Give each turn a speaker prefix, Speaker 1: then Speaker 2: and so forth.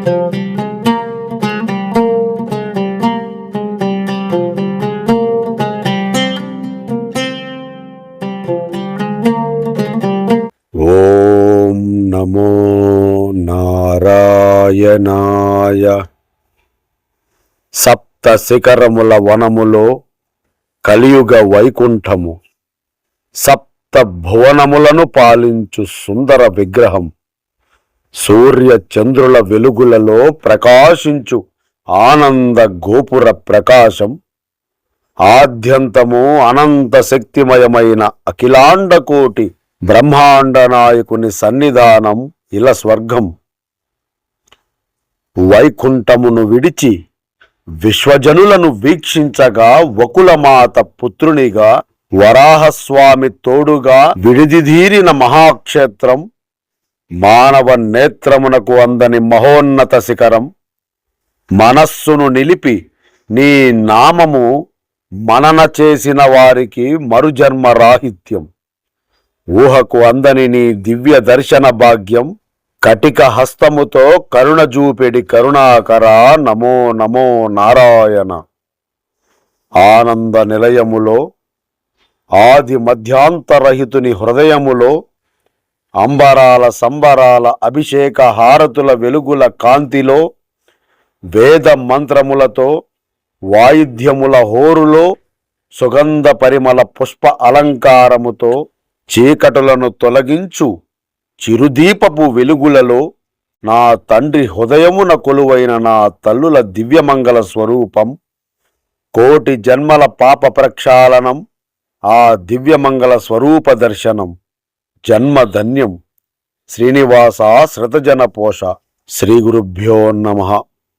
Speaker 1: ఓం నమో నారాయణాయ. సప్త శిఖరముల వనములో కలియుగ వైకుంఠము, సప్త భువనములను పాలించు సుందర విగ్రహం, సూర్య చంద్రుల వెలుగులలో ప్రకాశించు ఆనంద గోపుర ప్రకాశం, ఆద్యంతము అనంత శక్తిమయమైన అఖిలాండకోటి బ్రహ్మాండ నాయకుని సన్నిధానం ఇల స్వర్గం. వైకుంఠమును విడిచి విశ్వజనులను వీక్షించగా వకులమాత పుత్రునిగా వరాహస్వామి తోడుగా విడిదిదీరిన మహాక్షేత్రం, మానవ నేత్రమునకు అందని మహోన్నత శిఖరం. మనస్సును నిలిపి నీ నామము మనన చేసిన వారికి మరుజన్మ రాహిత్యం. ఊహకు అందని నీ దివ్య దర్శన భాగ్యం, కటిక హస్తముతో కరుణ చూపెడి కరుణాకర నమో నమో నారాయణ. ఆనంద నిలయములో ఆది మధ్యాంతరహితుని హృదయములో అంబరాల సంబరాల అభిషేక హారతుల వెలుగుల కాంతిలో, వేద మంత్రములతో వాయిద్యముల హోరులో, సుగంధ పరిమళ పుష్ప అలంకారముతో చీకటులను తొలగించు చిరుదీపపు వెలుగులలో నా తండ్రి హృదయమున కొలువైన నా తల్లుల దివ్యమంగళ స్వరూపం. కోటి జన్మల పాప ప్రక్షాళనం, ఆ దివ్యమంగళ స్వరూప దర్శనం. జన్మధన్యం. శ్రీనివాస శ్రుతజన పోష. శ్రీ గురుభ్యో నమః.